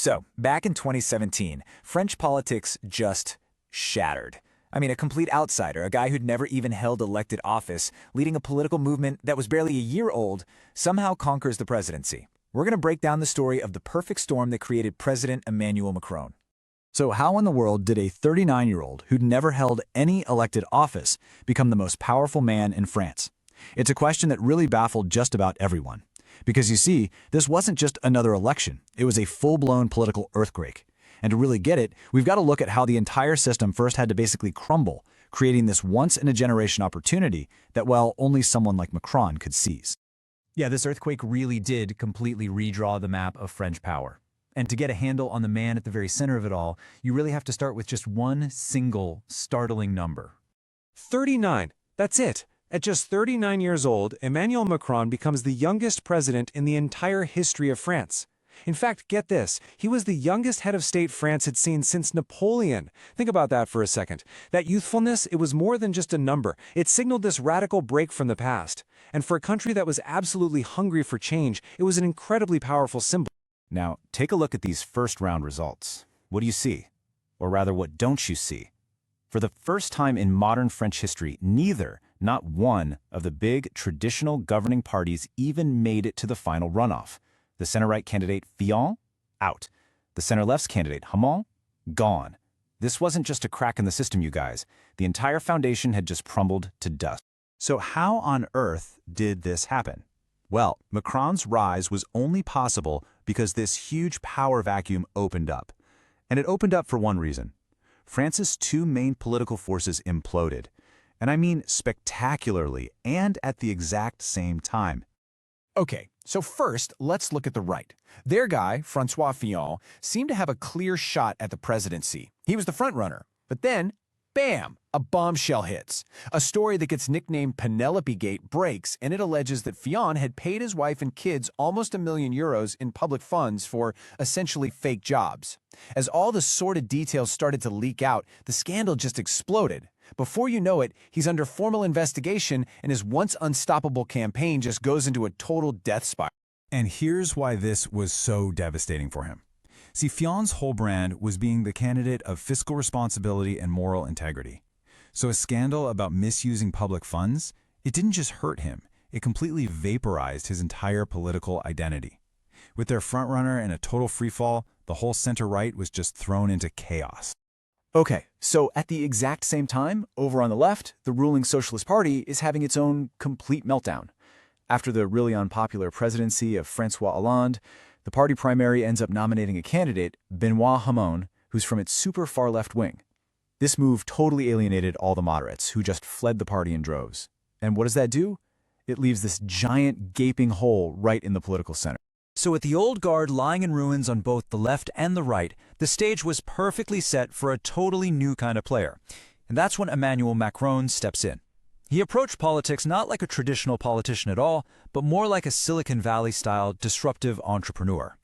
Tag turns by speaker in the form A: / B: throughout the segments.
A: So, back in 2017, French politics just shattered. I mean, a complete outsider, a guy who'd never even held elected office, leading a political movement that was barely a year old, somehow conquers the presidency. We're going to break down the story of the perfect storm that created President Emmanuel Macron. So how in the world did a 39-year-old who'd never held any elected office become the most powerful man in France? It's a question that really baffled just about everyone. Because you see, this wasn't just another election, it was a full-blown political earthquake. And to really get it, we've got to look at how the entire system first had to basically crumble, creating this once-in-a-generation opportunity that, well, only someone like Macron could seize. Yeah, this earthquake really did completely redraw the map of French power. And to get a handle on the man at the very center of it all, you really have to start with just one single startling number.
B: 39. That's it. At just 39 years old, Emmanuel Macron becomes the youngest president in the entire history of France. In fact, get this, he was the youngest head of state France had seen since Napoleon. Think about that for a second. That youthfulness, it was more than just a number. It signaled this radical break from the past. And for a country that was absolutely hungry for change, it was an incredibly powerful symbol.
A: Now, take a look at these first-round results. What do you see? Or rather, what don't you see? For the first time in modern French history, not one of the big traditional governing parties even made it to the final runoff. The center-right candidate Fillon, out. The center-left's candidate Hamon, gone. This wasn't just a crack in the system, you guys. The entire foundation had just crumbled to dust. So how on earth did this happen? Well, Macron's rise was only possible because this huge power vacuum opened up. And it opened up for one reason. France's two main political forces imploded. And I mean spectacularly and at the exact same time. Okay, so first, let's look at the right. Their guy, François Fillon, seemed to have a clear shot at the presidency. He was the frontrunner. But then, bam, a bombshell hits. A story that gets nicknamed Penelope Gate breaks, and it alleges that Fillon had paid his wife and kids almost €1 million in public funds for essentially fake jobs. As all the sordid details started to leak out, the scandal just exploded. Before you know it, he's under formal investigation, and his once unstoppable campaign just goes into a total death spiral. And here's why this was so devastating for him. See, Fillon's whole brand was being the candidate of fiscal responsibility and moral integrity. So a scandal about misusing public funds, it didn't just hurt him, it completely vaporized his entire political identity. With their frontrunner and a total freefall, the whole center-right was just thrown into chaos. Okay, so at the exact same time, over on the left, the ruling Socialist Party is having its own complete meltdown. After the really unpopular presidency of François Hollande, the party primary ends up nominating a candidate, Benoît Hamon, who's from its super far left wing. This move totally alienated all the moderates, who just fled the party in droves. And what does that do? It leaves this giant gaping hole right in the political center. So with the old guard lying in ruins on both the left and the right, the stage was perfectly set for a totally new kind of player. And that's when Emmanuel Macron steps in. He approached politics not like a traditional politician at all, but more like a Silicon Valley-style disruptive entrepreneur.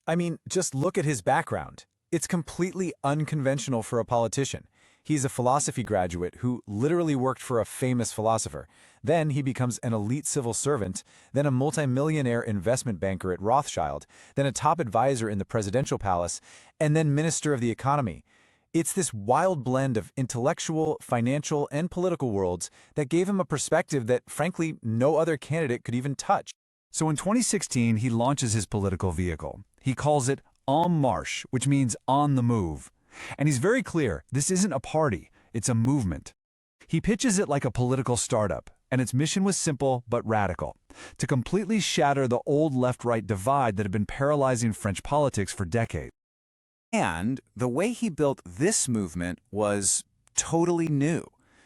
A: I mean, just look at his background. It's completely unconventional for a politician. He's a philosophy graduate who literally worked for a famous philosopher. Then he becomes an elite civil servant, then a multimillionaire investment banker at Rothschild, then a top advisor in the presidential palace, and then minister of the economy. It's this wild blend of intellectual, financial, and political worlds that gave him a perspective that, frankly, no other candidate could even touch. So in 2016, he launches his political vehicle. He calls it En Marche, which means on the move. And he's very clear, this isn't a party, it's a movement. He pitches it like a political startup, and its mission was simple but radical: to completely shatter the old left-right divide that had been paralyzing French politics for decades. And the way he built this movement was totally new.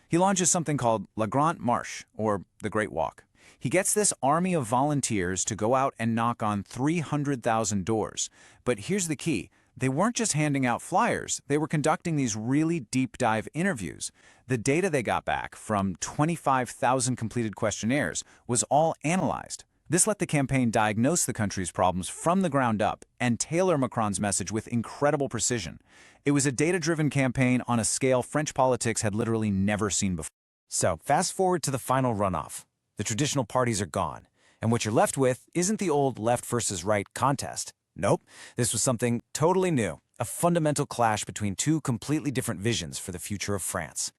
A: He launches something called La Grande Marche, or the Great Walk. He gets this army of volunteers to go out and knock on 300,000 doors. But here's the key. They weren't just handing out flyers, they were conducting these really deep dive interviews. The data they got back from 25,000 completed questionnaires was all analyzed. This let the campaign diagnose the country's problems from the ground up and tailor Macron's message with incredible precision. It was a data-driven campaign on a scale French politics had literally never seen before. So, fast forward to the final runoff. The traditional parties are gone, and what you're left with isn't the old left versus right contest. Nope, this was something totally new, a fundamental clash between two completely different visions for the future of France.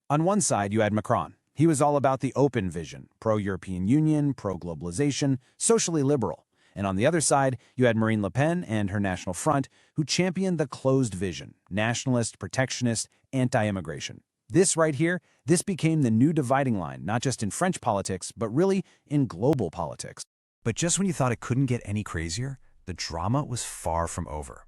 A: On one side, you had Macron. He was all about the open vision, pro-European Union, pro-globalization, socially liberal. And on the other side, you had Marine Le Pen and her National Front, who championed the closed vision, nationalist, protectionist, anti-immigration. This right here, this became the new dividing line, not just in French politics, but really in global politics. But just when you thought it couldn't get any crazier, the drama was far from over.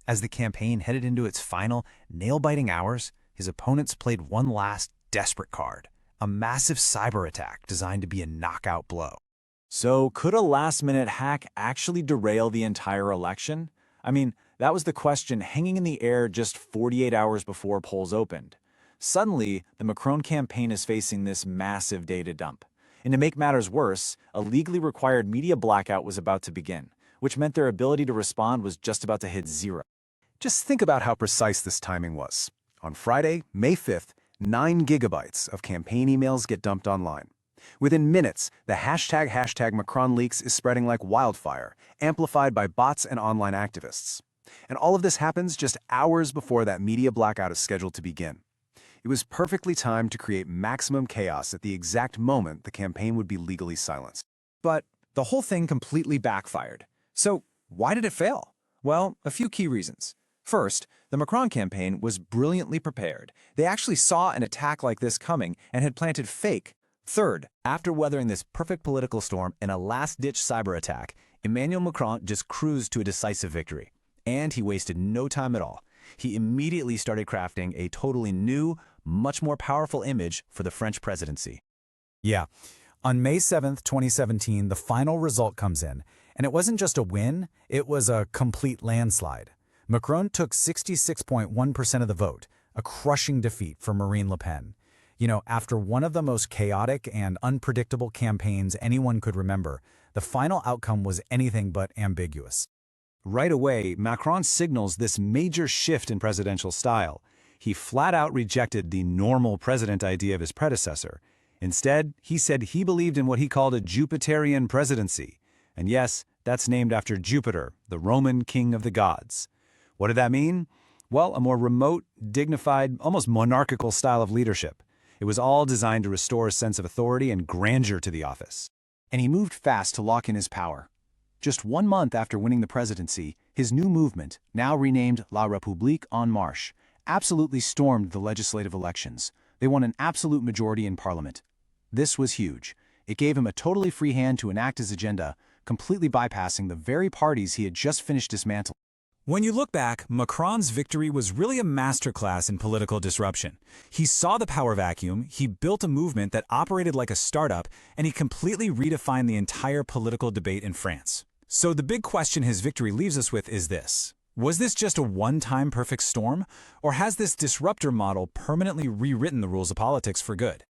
A: As the campaign headed into its final, nail-biting hours, his opponents played one last desperate card, a massive cyber attack designed to be a knockout blow.
C: So could a last-minute hack actually derail the entire election? I mean, that was the question hanging in the air just 48 hours before polls opened. Suddenly, the Macron campaign is facing this massive data dump. And to make matters worse, a legally required media blackout was about to begin, which meant their ability to respond was just about to hit zero.
A: Just think about how precise this timing was. On Friday, May 5th, 9 gigabytes of campaign emails get dumped online. Within minutes, the hashtag MacronLeaks is spreading like wildfire, amplified by bots and online activists. And all of this happens just hours before that media blackout is scheduled to begin. It was perfectly timed to create maximum chaos at the exact moment the campaign would be legally silenced.
C: But the whole thing completely backfired. So why did it fail? Well, a few key reasons. First, the Macron campaign was brilliantly prepared. They actually saw an attack like this coming and had planted fake. Third,
A: after weathering this perfect political storm in a last-ditch cyber attack, Emmanuel Macron just cruised to a decisive victory. And he wasted no time at all. He immediately started crafting a totally new, much more powerful image for the French presidency. Yeah, on May 7th, 2017, the final result comes in. And it wasn't just a win, it was a complete landslide. Macron took 66.1% of the vote, a crushing defeat for Marine Le Pen. You know, after one of the most chaotic and unpredictable campaigns anyone could remember, the final outcome was anything but ambiguous. Right away, Macron signals this major shift in presidential style. He flat out rejected the normal president idea of his predecessor. Instead, he said he believed in what he called a Jupiterian presidency. And yes, that's named after Jupiter, the Roman king of the gods. What did that mean? Well, a more remote, dignified, almost monarchical style of leadership. It was all designed to restore a sense of authority and grandeur to the office. And he moved fast to lock in his power. Just 1 month after winning the presidency, his new movement, now renamed La République en Marche, absolutely stormed the legislative elections. They won an absolute majority in parliament. This was huge. It gave him a totally free hand to enact his agenda, completely bypassing the very parties he had just finished dismantling.
D: When you look back, Macron's victory was really a masterclass in political disruption. He saw the power vacuum, he built a movement that operated like a startup, and he completely redefined the entire political debate in France. So the big question his victory leaves us with is this. Was this just a one-time perfect storm, or has this disruptor model permanently rewritten the rules of politics for good?